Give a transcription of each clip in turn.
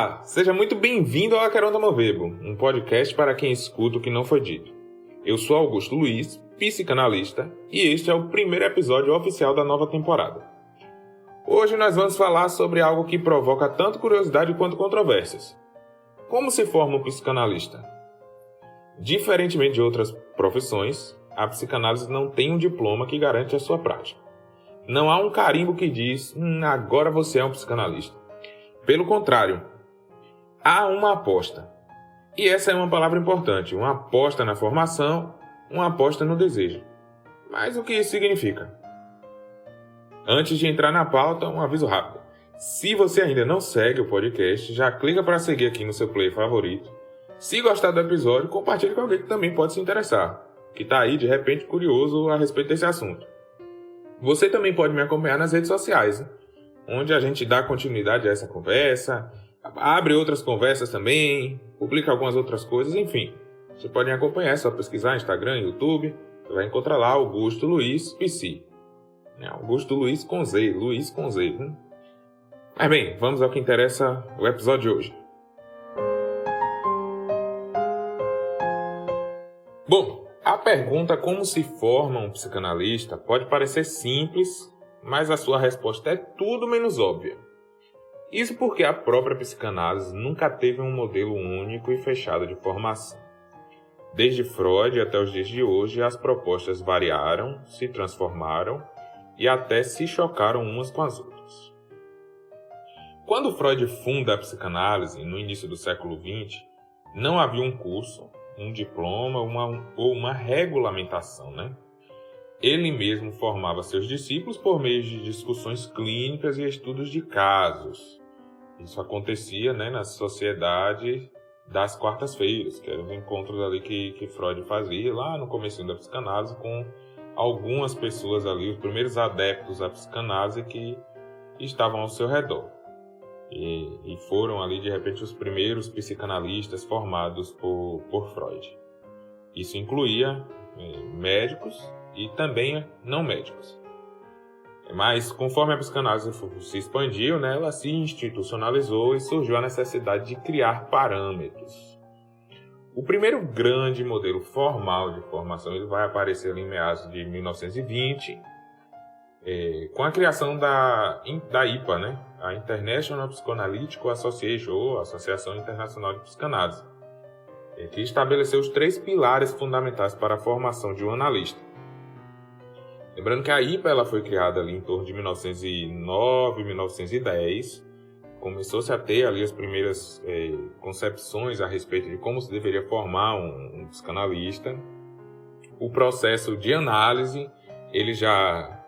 Olá, seja muito bem-vindo ao Aqueronda Movebo, um podcast para quem escuta o que não foi dito. Eu sou Augusto Luiz, psicanalista, e este é o primeiro episódio oficial da nova temporada. Hoje nós vamos falar sobre algo que provoca tanto curiosidade quanto controvérsias. Como se forma um psicanalista? Diferentemente de outras profissões, a psicanálise não tem um diploma que garante a sua prática. Não há um carimbo que diz, agora você é um psicanalista. Pelo contrário, há uma aposta. E essa é uma palavra importante, uma aposta na formação, uma aposta no desejo. Mas o que isso significa? Antes de entrar na pauta, um aviso rápido. Se você ainda não segue o podcast, já clica para seguir aqui no seu player favorito. Se gostar do episódio, compartilhe com alguém que também pode se interessar, que está aí de repente curioso a respeito desse assunto. Você também pode me acompanhar nas redes sociais, onde a gente dá continuidade a essa conversa, abre outras conversas também, publica algumas outras coisas, enfim. Você pode me acompanhar, é só pesquisar Instagram, YouTube, você vai encontrar lá Augusto Luiz PC. Augusto Luiz com Z, Luiz com Z. Mas bem, vamos ao que interessa o episódio de hoje. Bom, a pergunta como se forma um psicanalista pode parecer simples, mas a sua resposta é tudo menos óbvia. Isso porque a própria psicanálise nunca teve um modelo único e fechado de formação. Desde Freud até os dias de hoje, as propostas variaram, se transformaram e até se chocaram umas com as outras. Quando Freud funda a psicanálise, no início do século XX, não havia um curso, um diploma ou uma regulamentação, Ele mesmo formava seus discípulos por meio de discussões clínicas e estudos de casos. Isso acontecia na sociedade das quartas-feiras, que eram os encontros ali que Freud fazia lá no começo da psicanálise com algumas pessoas ali, os primeiros adeptos à psicanálise que estavam ao seu redor. E foram ali, de repente, os primeiros psicanalistas formados por Freud. Isso incluía médicos e também não médicos. Mas, conforme a psicanálise se expandiu, ela se institucionalizou e surgiu a necessidade de criar parâmetros. O primeiro grande modelo formal de formação ele vai aparecer ali em meados de 1920, com a criação da IPA, a International Psychoanalytic Association, ou Associação Internacional de Psicanálise, que estabeleceu os 3 pilares fundamentais para a formação de um analista. Lembrando que a IPA ela foi criada ali em torno de 1909, 1910. Começou-se a ter ali as primeiras concepções a respeito de como se deveria formar um psicanalista. O processo de análise ele já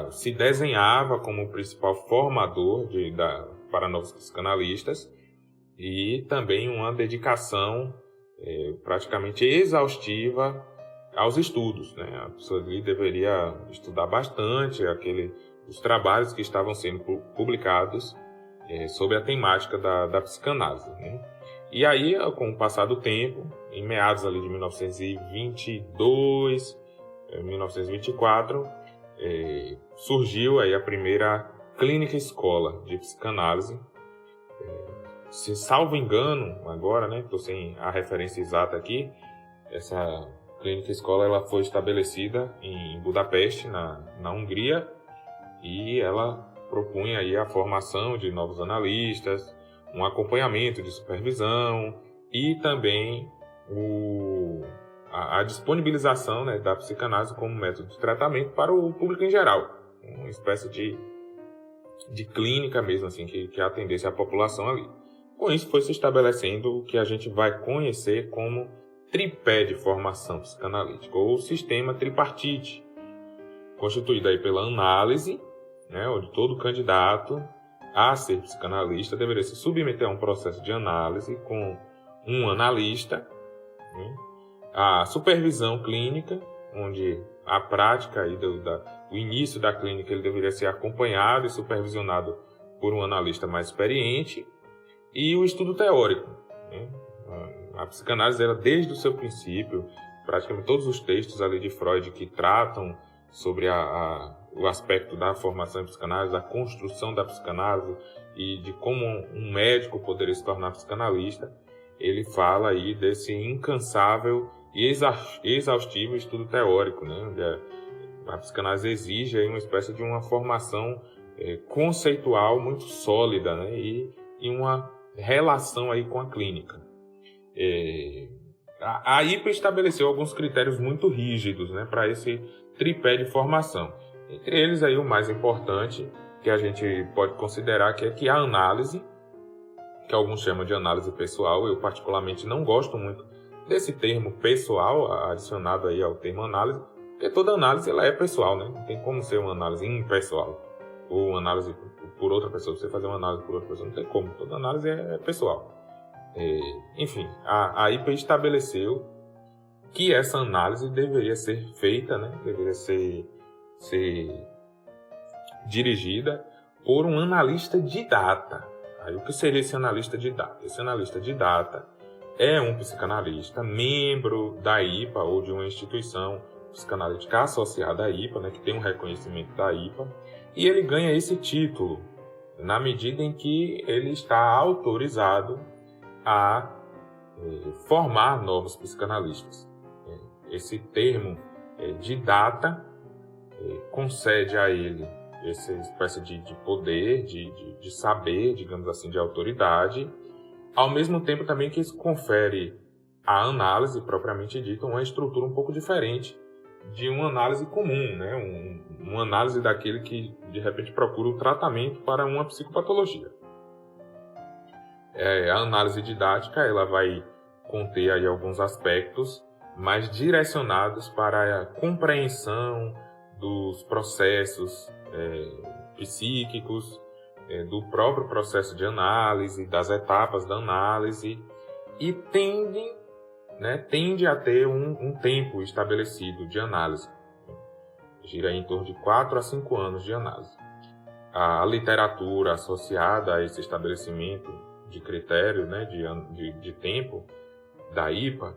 se desenhava como o principal formador para novos psicanalistas e também uma dedicação praticamente exaustiva aos estudos. A pessoa ali deveria estudar bastante os trabalhos que estavam sendo publicados sobre a temática da psicanálise. E aí, com o passar do tempo, em meados ali de 1922, 1924, surgiu aí a primeira clínica escola de psicanálise. Se salvo engano, agora, estou sem a referência exata aqui, essa clínica escola ela foi estabelecida em Budapeste, na Hungria, e ela propunha aí a formação de novos analistas, um acompanhamento de supervisão e também a disponibilização da psicanálise como método de tratamento para o público em geral, uma espécie de clínica mesmo assim que atendesse a população ali. Com isso foi se estabelecendo o que a gente vai conhecer como tripé de formação psicanalítica, ou sistema tripartite, constituído aí pela análise, onde todo candidato a ser psicanalista deveria se submeter a um processo de análise com um analista, a supervisão clínica, onde a prática aí o início da clínica ele deveria ser acompanhado e supervisionado por um analista mais experiente, e o estudo teórico. A psicanálise, ela, desde o seu princípio, praticamente todos os textos ali de Freud que tratam sobre o aspecto da formação em psicanálise, da construção da psicanálise e de como um médico poderia se tornar psicanalista, ele fala aí desse incansável e exaustivo estudo teórico, né? Onde a psicanálise exige aí uma espécie de uma formação conceitual muito sólida, né? E uma relação aí com a clínica. A IPA estabeleceu alguns critérios muito rígidos, né, para esse tripé de formação. Entre eles, aí, o mais importante, que a gente pode considerar que a análise, que alguns chamam de análise pessoal. Eu, particularmente, não gosto muito desse termo pessoal adicionado aí ao termo análise, porque toda análise ela é pessoal, né? Não tem como ser uma análise impessoal, ou uma análise por outra pessoa. Você fazer uma análise por outra pessoa, não tem como. Toda análise é pessoal. Enfim, a IPA estabeleceu que essa análise deveria ser feita, né? Deveria ser dirigida por um analista de data. Aí, o que seria esse analista de data? Esse analista de data é um psicanalista, membro da IPA ou de uma instituição psicanalítica associada à IPA, né, que tem um reconhecimento da IPA, e ele ganha esse título na medida em que ele está autorizado a formar novos psicanalistas. Esse termo de data concede a ele essa espécie de poder, de saber, digamos assim, de autoridade, ao mesmo tempo também que isso confere à análise propriamente dita uma estrutura um pouco diferente de uma análise comum, né? Uma análise daquele que de repente procura o tratamento para uma psicopatologia. A análise didática ela vai conter aí alguns aspectos mais direcionados para a compreensão dos processos psíquicos, do próprio processo de análise, das etapas da análise, e tende a ter um tempo estabelecido de análise. Gira em torno de 4 a 5 anos de análise. A literatura associada a esse estabelecimento de critério, né, de tempo da IPA,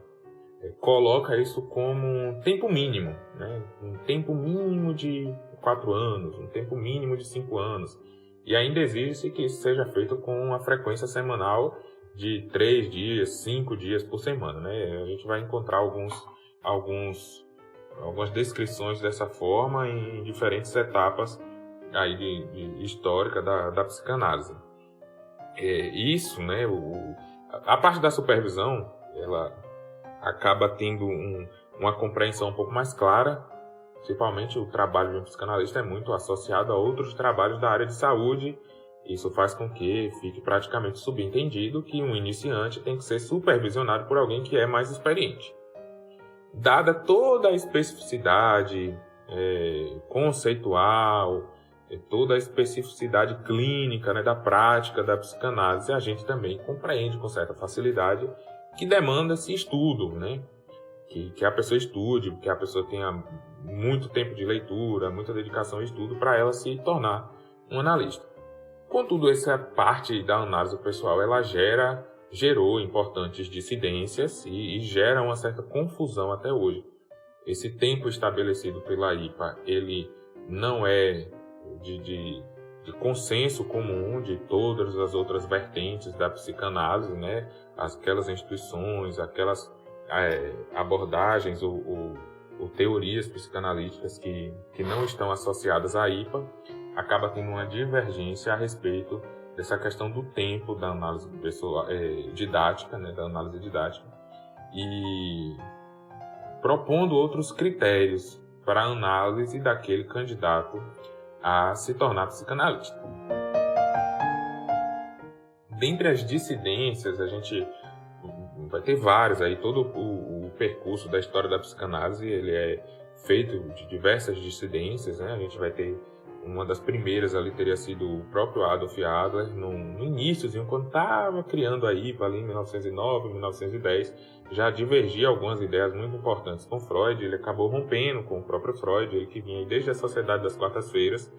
coloca isso como um tempo mínimo, né? Um tempo mínimo de 4 anos, um tempo mínimo de 5 anos. E ainda exige-se que isso seja feito com uma frequência semanal de 3 dias, 5 dias por semana, né? A gente vai encontrar algumas descrições dessa forma em diferentes etapas aí de histórica da psicanálise. Isso, né? A parte da supervisão, ela acaba tendo uma compreensão um pouco mais clara. Principalmente o trabalho de um psicanalista é muito associado a outros trabalhos da área de saúde. Isso faz com que fique praticamente subentendido que um iniciante tem que ser supervisionado por alguém que é mais experiente. Dada toda a especificidade conceitual, toda a especificidade clínica, né, da prática da psicanálise, a gente também compreende com certa facilidade que demanda-se estudo, né? Que a pessoa estude, que a pessoa tenha muito tempo de leitura, muita dedicação ao estudo para ela se tornar um analista. Contudo, essa parte da análise pessoal, ela gerou importantes dissidências e gera uma certa confusão até hoje. Esse tempo estabelecido pela IPA, ele não é de consenso comum de todas as outras vertentes da psicanálise, né? Aquelas instituições, aquelas abordagens ou teorias psicanalíticas que não estão associadas à IPA, acaba tendo uma divergência a respeito dessa questão do tempo da análise pessoal, didática, né, da análise didática, e propondo outros critérios para a análise daquele candidato a se tornar psicanalista. Dentre as dissidências, a gente vai ter vários aí. Todo o percurso da história da psicanálise ele é feito de diversas dissidências, né? A gente vai ter uma das primeiras ali teria sido o próprio Adolf Adler no iníciozinho, quando estava criando a IPA ali em 1909, 1910, já divergia algumas ideias muito importantes com Freud. Ele acabou rompendo com o próprio Freud, ele que vinha desde a Sociedade das Quartas-Feiras,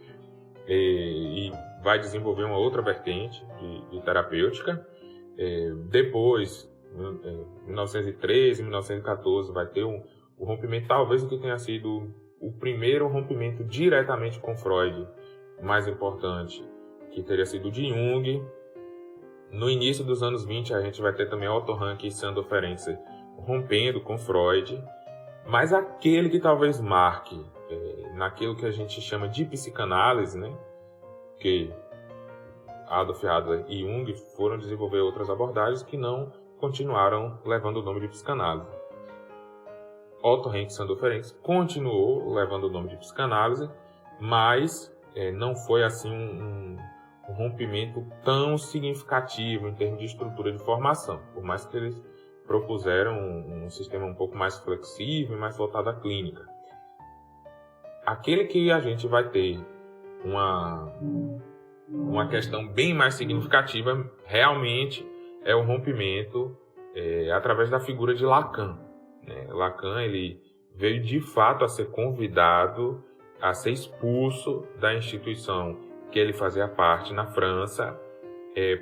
e vai desenvolver uma outra vertente de terapêutica. Depois, em 1913, 1914, vai ter o rompimento, talvez o que tenha sido o primeiro rompimento diretamente com Freud, mais importante, que teria sido de Jung. No início dos anos 20, a gente vai ter também Otto Rank e Sandor Ferenczi rompendo com Freud, mas aquele que talvez marque naquilo que a gente chama de psicanálise, né? Que Adolf Adler e Jung foram desenvolver outras abordagens que não continuaram levando o nome de psicanálise. Otto Rank e Sandor Ferenczi continuou levando o nome de psicanálise, mas não foi assim um rompimento tão significativo em termos de estrutura de formação, por mais que eles propuseram um sistema um pouco mais flexível e mais voltado à clínica. Aquele que a gente vai ter uma questão bem mais significativa realmente é o rompimento através da figura de Lacan. Lacan ele veio de fato a ser convidado a ser expulso da instituição que ele fazia parte na França,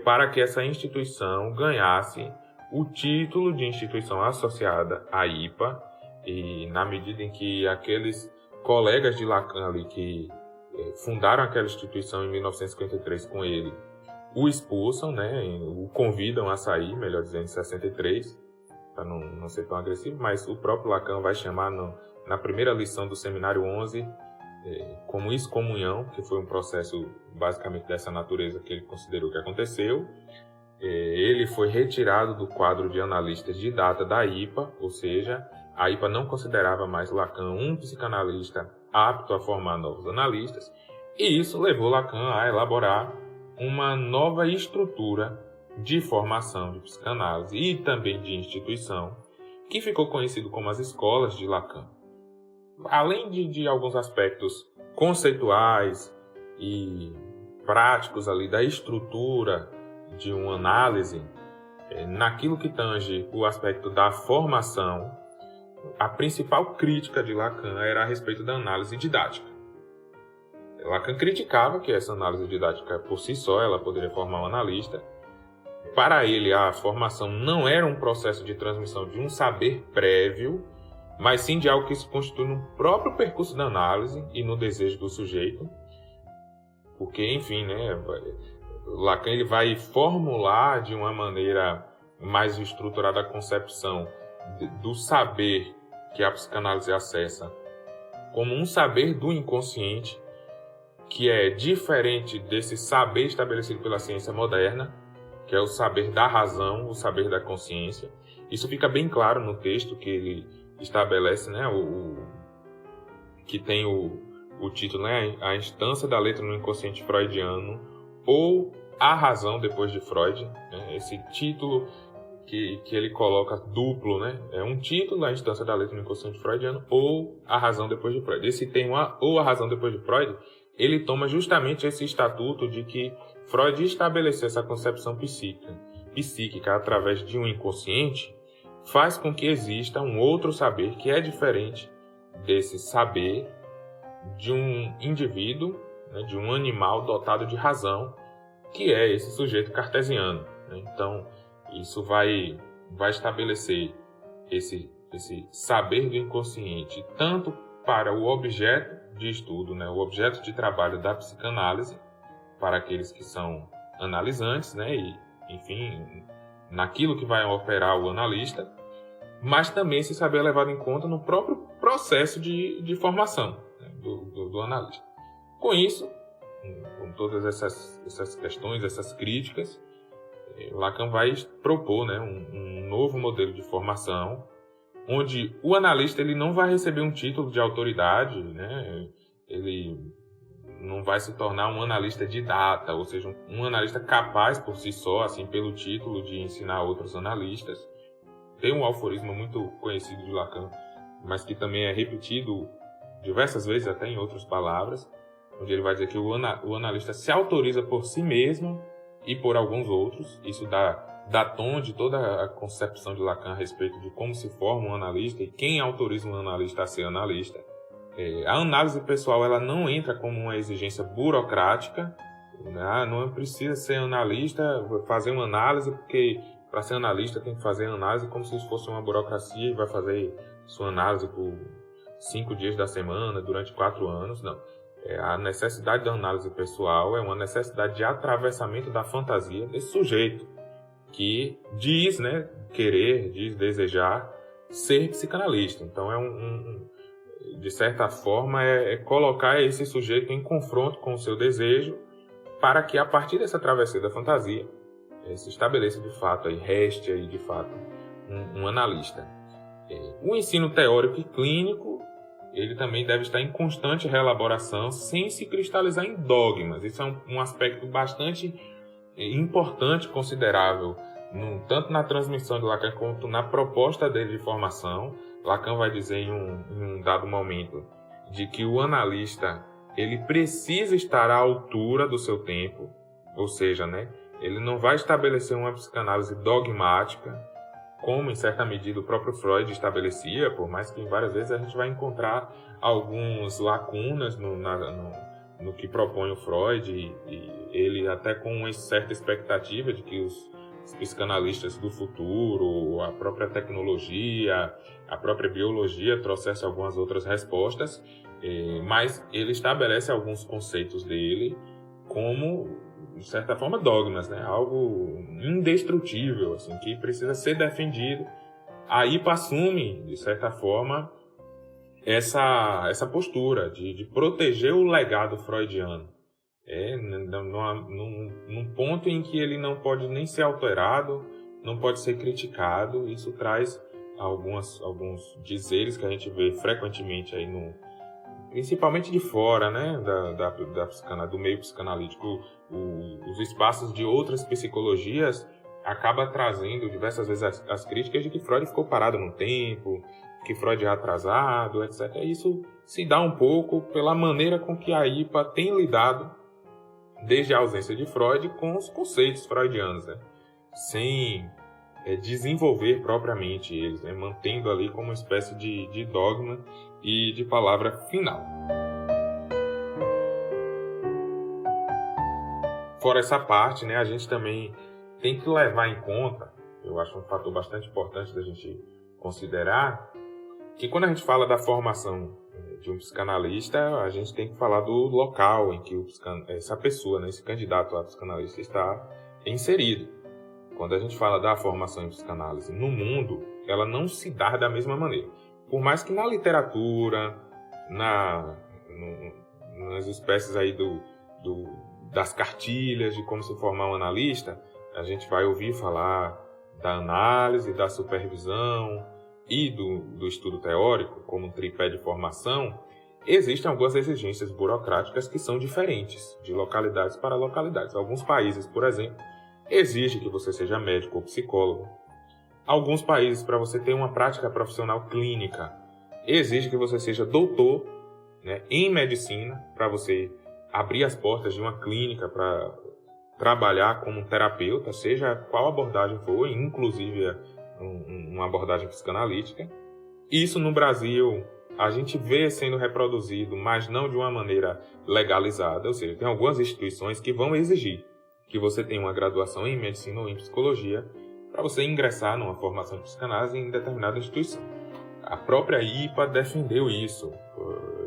para que essa instituição ganhasse o título de instituição associada à IPA, e na medida em que aqueles colegas de Lacan ali que fundaram aquela instituição em 1953 com ele, o expulsam, o convidam a sair, melhor dizendo, em 63, para não ser tão agressivo, mas o próprio Lacan vai chamar na primeira lição do Seminário 11 como excomunhão, que foi um processo basicamente dessa natureza que ele considerou que aconteceu. Ele foi retirado do quadro de analistas de data da IPA, ou seja, a IPA não considerava mais Lacan um psicanalista apto a formar novos analistas, e isso levou Lacan a elaborar uma nova estrutura de formação de psicanálise e também de instituição, que ficou conhecido como as escolas de Lacan. Além de alguns aspectos conceituais e práticos ali da estrutura de uma análise, naquilo que tange o aspecto da formação, a principal crítica de Lacan era a respeito da análise didática. Lacan criticava que essa análise didática por si só ela poderia formar um analista. Para ele, a formação não era um processo de transmissão de um saber prévio, mas sim de algo que se constitui no próprio percurso da análise e no desejo do sujeito. Porque, enfim, Lacan ele vai formular de uma maneira mais estruturada a concepção do saber que a psicanálise acessa como um saber do inconsciente, que é diferente desse saber estabelecido pela ciência moderna, que é o saber da razão, o saber da consciência. Isso fica bem claro no texto que ele estabelece, que tem o título, A Instância da Letra no Inconsciente Freudiano, ou A Razão Depois de Freud. Esse título que ele coloca duplo, é um título, A Instância da Letra no Inconsciente Freudiano, ou A Razão Depois de Freud. Esse tem ou A Razão Depois de Freud, ele toma justamente esse estatuto de que Freud estabeleceu essa concepção psíquica através de um inconsciente, faz com que exista um outro saber que é diferente desse saber de um indivíduo, de um animal dotado de razão, que é esse sujeito cartesiano. Então, isso vai estabelecer esse saber do inconsciente tanto para o objeto de estudo, o objeto de trabalho da psicanálise, para aqueles que são analisantes, e, enfim, naquilo que vai operar o analista, mas também esse saber é levado em conta no próprio processo de formação do analista. Com isso, com todas essas questões, essas críticas, Lacan vai propor um novo modelo de formação, onde o analista ele não vai receber um título de autoridade, ele não vai se tornar um analista de data, ou seja, um analista capaz por si só, assim, pelo título de ensinar outros analistas. Tem um aforismo muito conhecido de Lacan, mas que também é repetido diversas vezes, até em outras palavras, onde ele vai dizer que o analista se autoriza por si mesmo e por alguns outros. Isso dá tom de toda a concepção de Lacan a respeito de como se forma um analista e quem autoriza um analista a ser analista. A análise pessoal ela não entra como uma exigência burocrática, não precisa ser analista, fazer uma análise, porque para ser analista tem que fazer análise como se isso fosse uma burocracia e vai fazer sua análise por 5 dias da semana, durante 4 anos, não. A necessidade da análise pessoal é uma necessidade de atravessamento da fantasia desse sujeito que diz, né, querer, diz desejar ser psicanalista. Então de certa forma, colocar esse sujeito em confronto com o seu desejo para que, a partir dessa travessia da fantasia, se estabeleça de fato, reste aí de fato um analista. O ensino teórico e clínico, ele também deve estar em constante reelaboração, sem se cristalizar em dogmas. Isso é um aspecto bastante importante, considerável, tanto na transmissão de Lacan quanto na proposta dele de formação. Lacan vai dizer em um dado momento de que o analista ele precisa estar à altura do seu tempo, ou seja, né, ele não vai estabelecer uma psicanálise dogmática, como em certa medida o próprio Freud estabelecia, por mais que várias vezes a gente vai encontrar algumas lacunas no que propõe o Freud, e ele até com uma certa expectativa de que os psicanalistas do futuro, a própria tecnologia, a própria biologia trouxesse algumas outras respostas, mas ele estabelece alguns conceitos dele como, de certa forma, dogmas, né? Algo indestrutível, assim, que precisa ser defendido. Aí assume, de certa forma, essa postura de proteger o legado freudiano. Num ponto em que ele não pode nem ser alterado, não pode ser criticado. Isso traz alguns dizeres que a gente vê frequentemente aí principalmente de fora, né, do meio psicanalítico. Os espaços de outras psicologias acaba trazendo diversas vezes as críticas de que Freud ficou parado no tempo, que Freud é atrasado, etc. Isso se dá um pouco pela maneira com que a IPA tem lidado, desde a ausência de Freud, com os conceitos freudianos, né? Sem desenvolver propriamente eles, né? Mantendo ali como uma espécie de dogma e de palavra final. Fora essa parte, né, a gente também tem que levar em conta, eu acho um fator bastante importante da gente considerar, que quando a gente fala da formação de um psicanalista, a gente tem que falar do local em que essa pessoa, né, esse candidato a psicanalista está inserido. Quando a gente fala da formação em psicanálise no mundo, ela não se dá da mesma maneira. Por mais que na literatura, nas espécies aí das cartilhas de como se formar um analista, a gente vai ouvir falar da análise, da supervisão e do estudo teórico como um tripé de formação. Existem algumas exigências burocráticas que são diferentes de localidades para localidades. Alguns países, por exemplo, exigem que você seja médico ou psicólogo. Alguns países, para você ter uma prática profissional clínica, exigem que você seja doutor, né, em medicina, para você abrir as portas de uma clínica para trabalhar como terapeuta, seja qual abordagem for, inclusive uma abordagem psicanalítica. Isso no Brasil a gente vê sendo reproduzido, mas não de uma maneira legalizada, ou seja, tem algumas instituições que vão exigir que você tenha uma graduação em medicina ou em psicologia para você ingressar numa formação de psicanálise em determinada instituição. A própria IPA defendeu isso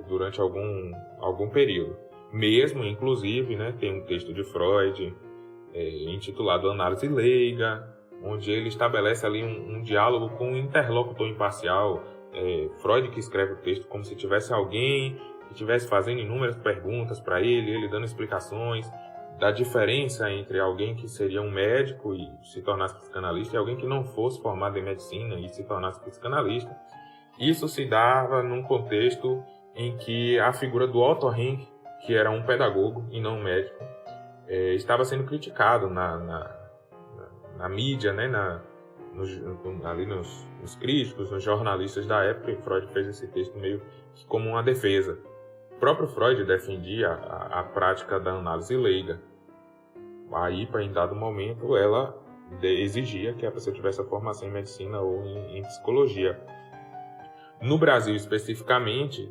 durante algum período. Mesmo, inclusive, né, tem um texto de Freud intitulado Análise Leiga, onde ele estabelece ali um diálogo com um interlocutor imparcial. Freud que escreve o texto como se tivesse alguém que estivesse fazendo inúmeras perguntas para ele dando explicações da diferença entre alguém que seria um médico e se tornasse psicanalista e alguém que não fosse formado em medicina e se tornasse psicanalista. Isso se dava num contexto em que a figura do Otto Rank, que era um pedagogo e não um médico, estava sendo criticado na mídia, né, ali nos críticos, nos jornalistas da época, e Freud fez esse texto meio que como uma defesa. O próprio Freud defendia a prática da análise leiga. A IPA, em dado momento, ela exigia que a pessoa tivesse a formação em medicina ou em psicologia. No Brasil, especificamente,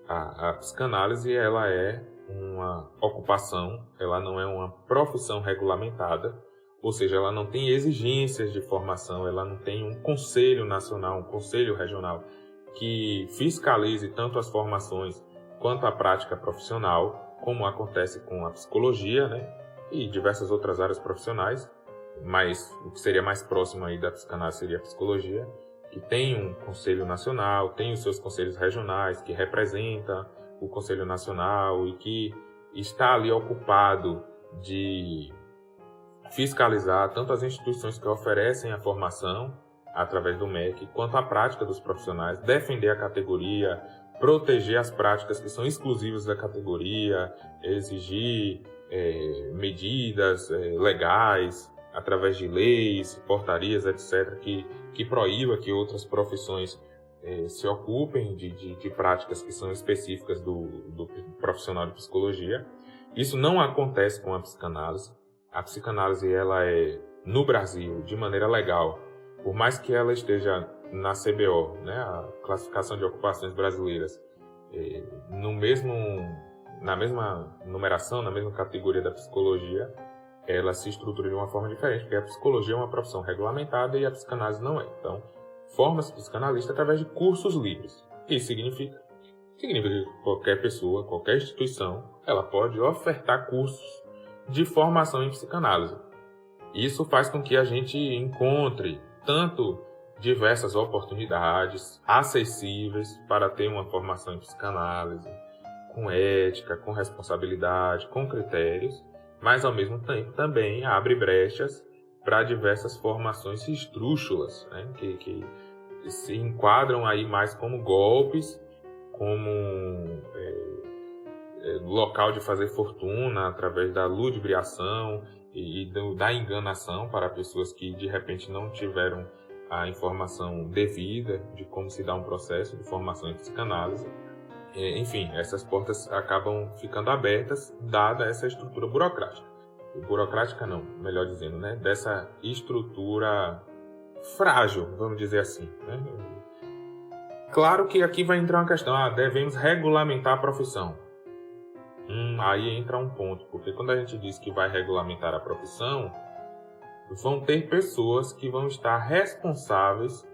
a psicanálise ela é uma ocupação, ela não é uma profissão regulamentada, ou seja, ela não tem exigências de formação, ela não tem um conselho nacional, um conselho regional que fiscalize tanto as formações quanto a prática profissional, como acontece com a psicologia, né? E diversas outras áreas profissionais, mas o que seria mais próximo aí da psicanálise seria a psicologia, que tem um conselho nacional, tem os seus conselhos regionais, que representa o conselho nacional e que está ali ocupado de fiscalizar tanto as instituições que oferecem a formação através do MEC, quanto a prática dos profissionais, defender a categoria, proteger as práticas que são exclusivas da categoria, exigir medidas legais, através de leis, portarias, etc., que proíba que outras profissões se ocupem de práticas que são específicas do profissional de psicologia. Isso não acontece com a psicanálise. A psicanálise, ela é, no Brasil, de maneira legal, por mais que ela esteja na CBO, né, a Classificação de Ocupações Brasileiras, na mesma numeração, na mesma categoria da psicologia, ela se estrutura de uma forma diferente, porque a psicologia é uma profissão regulamentada e a psicanálise não é. Então, forma-se psicanalista através de cursos livres. O que isso significa? Significa que qualquer pessoa, qualquer instituição, ela pode ofertar cursos de formação em psicanálise. Isso faz com que a gente encontre tanto diversas oportunidades acessíveis para ter uma formação em psicanálise, com ética, com responsabilidade, com critérios, mas ao mesmo tempo também abre brechas para diversas formações esdrúxulas, né, que se enquadram aí mais como golpes, como local de fazer fortuna através da ludibriação e da enganação para pessoas que de repente não tiveram a informação devida de como se dá um processo de formação em psicanálise. Enfim, essas portas acabam ficando abertas dada essa estrutura burocrática. Burocrática não, melhor dizendo, né? Dessa estrutura frágil, vamos dizer assim, né? Claro que aqui vai entrar uma questão, devemos regulamentar a profissão. Aí entra um ponto, porque quando a gente diz que vai regulamentar a profissão, vão ter pessoas que vão estar responsáveis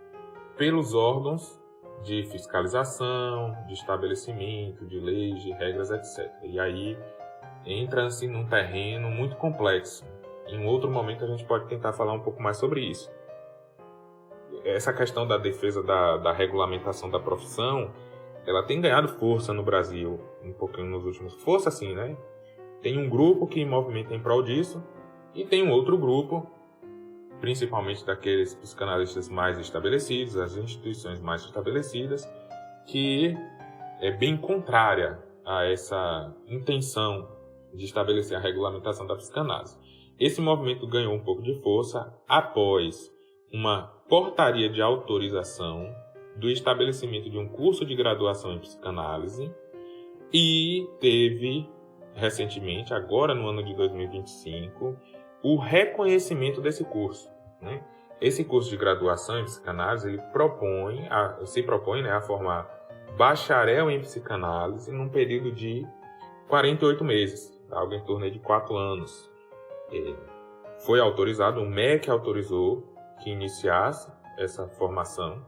pelos órgãos de fiscalização, de estabelecimento, de leis, de regras, etc. E aí entra-se num terreno muito complexo. Em outro momento a gente pode tentar falar um pouco mais sobre isso. Essa questão da defesa da regulamentação da profissão, ela tem ganhado força no Brasil, um pouquinho nos últimos... Força sim, né? Tem um grupo que movimenta em prol disso, e tem um outro grupo, principalmente daqueles psicanalistas mais estabelecidos, as instituições mais estabelecidas, que é bem contrária a essa intenção de estabelecer a regulamentação da psicanálise. Esse movimento ganhou um pouco de força após uma portaria de autorização do estabelecimento de um curso de graduação em psicanálise e teve, recentemente, agora no ano de 2025, o reconhecimento desse curso, né? Esse curso de graduação em psicanálise ele se propõe, né, a formar bacharel em psicanálise num período de 48 meses, algo em torno de 4 anos. Foi autorizado, o MEC autorizou que iniciasse essa formação.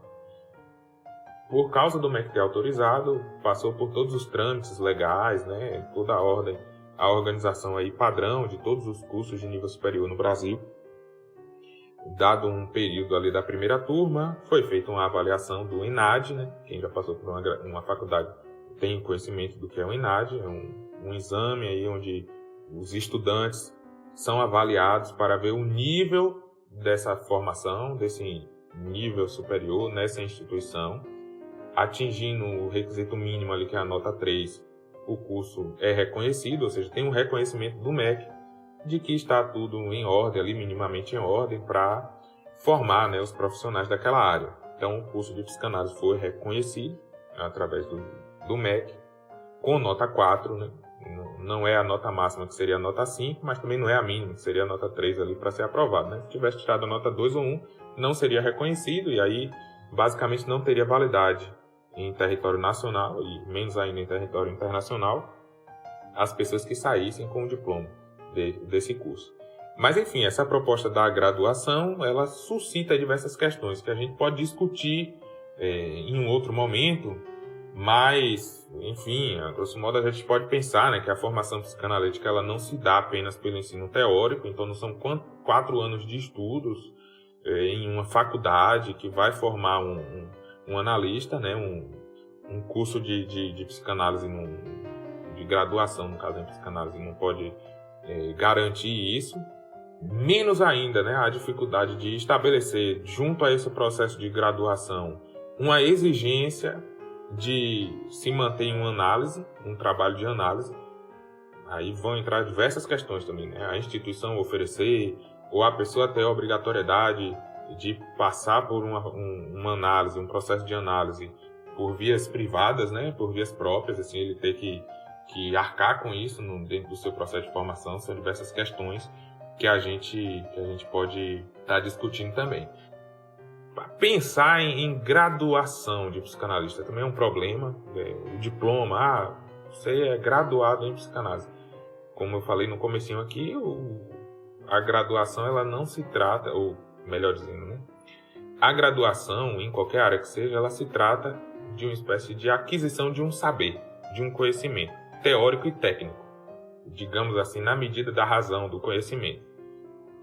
Por causa do MEC ter autorizado, passou por todos os trâmites legais, né, toda a ordem, a organização aí padrão de todos os cursos de nível superior no Brasil. Dado um período ali da primeira turma, foi feita uma avaliação do ENAD, né? Quem já passou por uma faculdade tem conhecimento do que é o ENAD, é um exame aí onde os estudantes são avaliados para ver o nível dessa formação, desse nível superior nessa instituição. Atingindo o requisito mínimo ali, que é a nota 3, o curso é reconhecido, ou seja, tem um reconhecimento do MEC de que está tudo em ordem, ali minimamente em ordem, para formar, né, os profissionais daquela área. Então, o curso de psicanálise foi reconhecido através do MEC, com nota 4, né? Não é a nota máxima, que seria a nota 5, mas também não é a mínima, que seria a nota 3 ali para ser aprovado, né? Se tivesse tirado a nota 2 ou 1, não seria reconhecido e aí, basicamente, não teria validade em território nacional e menos ainda em território internacional as pessoas que saíssem com o diploma desse curso. Mas, enfim, essa proposta da graduação, ela suscita diversas questões que a gente pode discutir em um outro momento, mas, enfim, a grosso modo a gente pode pensar, né, que a formação psicanalítica ela não se dá apenas pelo ensino teórico, então não são 4 anos de estudos em uma faculdade que vai formar um analista, né, um curso de psicanálise, de graduação, no caso em psicanálise, não pode garantir isso. Menos ainda, né, a dificuldade de estabelecer, junto a esse processo de graduação, uma exigência de se manter em uma análise, um trabalho de análise. Aí vão entrar diversas questões também, né? A instituição oferecer, ou a pessoa ter a obrigatoriedade de passar por uma análise, um processo de análise por vias privadas, né? Por vias próprias, assim, ele ter que arcar com isso dentro do seu processo de formação. São diversas questões que a gente pode estar discutindo também. Pensar em graduação de psicanalista também é um problema. O diploma, você é graduado em psicanálise. Como eu falei no comecinho aqui, a graduação ela não se trata, ou melhor dizendo, né? A graduação, em qualquer área que seja, ela se trata de uma espécie de aquisição de um saber, de um conhecimento teórico e técnico, digamos assim, na medida da razão, do conhecimento.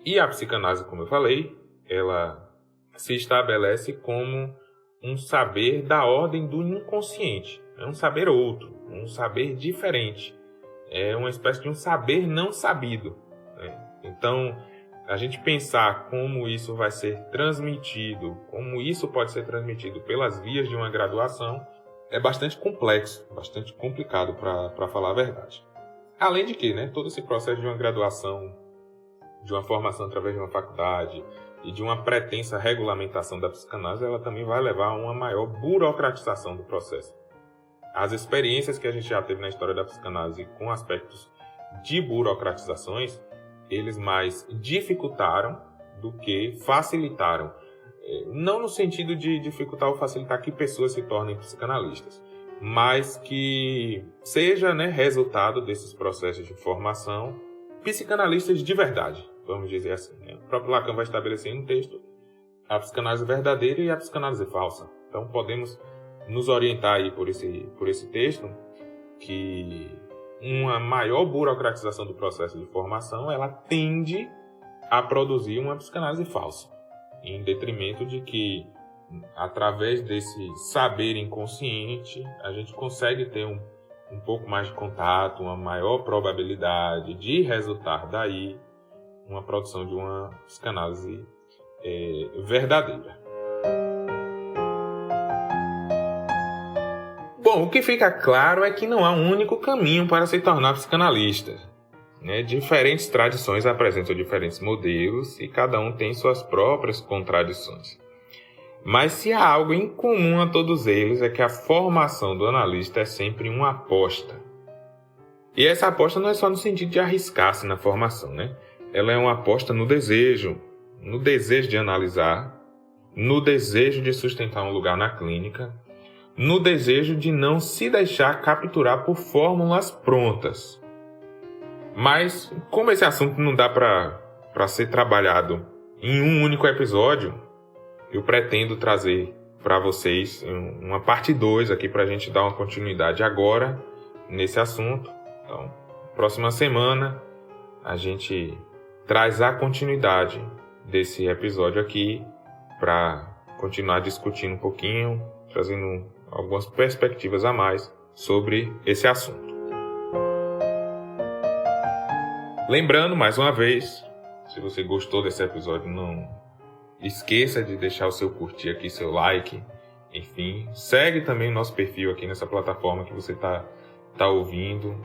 E a psicanálise, como eu falei, ela se estabelece como um saber da ordem do inconsciente. É um saber outro, um saber diferente. É uma espécie de um saber não sabido, né? Então, a gente pensar como isso vai ser transmitido, como isso pode ser transmitido pelas vias de uma graduação, é bastante complexo, bastante complicado, para falar a verdade. Além de que, né, todo esse processo de uma graduação, de uma formação através de uma faculdade e de uma pretensa regulamentação da psicanálise, ela também vai levar a uma maior burocratização do processo. As experiências que a gente já teve na história da psicanálise com aspectos de burocratizações, eles mais dificultaram do que facilitaram. Não no sentido de dificultar ou facilitar que pessoas se tornem psicanalistas, mas que seja, né, resultado desses processos de formação psicanalistas de verdade, vamos dizer assim, né? O próprio Lacan vai estabelecer em um texto a psicanálise verdadeira e a psicanálise falsa. Então podemos nos orientar aí por esse texto que uma maior burocratização do processo de formação ela tende a produzir uma psicanálise falsa, em detrimento de que, através desse saber inconsciente, a gente consegue ter um pouco mais de contato, uma maior probabilidade de resultar daí uma produção de uma psicanálise verdadeira. Bom, o que fica claro é que não há um único caminho para se tornar psicanalista, né? Diferentes tradições apresentam diferentes modelos e cada um tem suas próprias contradições. Mas se há algo em comum a todos eles é que a formação do analista é sempre uma aposta. E essa aposta não é só no sentido de arriscar-se na formação, né? Ela é uma aposta no desejo de analisar, no desejo de sustentar um lugar na clínica, no desejo de não se deixar capturar por fórmulas prontas. Mas, como esse assunto não dá para ser trabalhado em um único episódio, eu pretendo trazer para vocês uma parte 2 aqui para a gente dar uma continuidade agora nesse assunto. Então, próxima semana a gente traz a continuidade desse episódio aqui para continuar discutindo um pouquinho, trazendo algumas perspectivas a mais sobre esse assunto. Lembrando, mais uma vez, se você gostou desse episódio, não esqueça de deixar o seu curtir aqui, seu like. Enfim, segue também o nosso perfil aqui nessa plataforma que você tá ouvindo.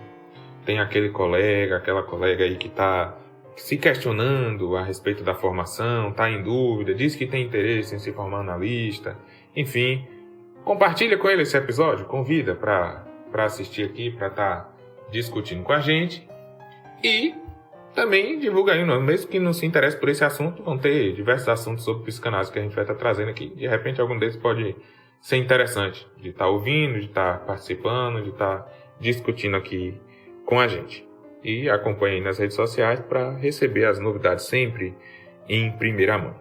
Tem aquele colega, aquela colega aí que está se questionando a respeito da formação, está em dúvida, diz que tem interesse em se formar analista. Enfim, compartilha com ele esse episódio, convida para assistir aqui, para estar discutindo com a gente. E também divulga aí, mesmo que não se interesse por esse assunto, vão ter diversos assuntos sobre psicanálise que a gente vai estar trazendo aqui. De repente, algum deles pode ser interessante de estar ouvindo, de estar participando, de estar discutindo aqui com a gente. E acompanhe aí nas redes sociais para receber as novidades sempre em primeira mão.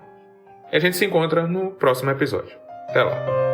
E a gente se encontra no próximo episódio. Até lá!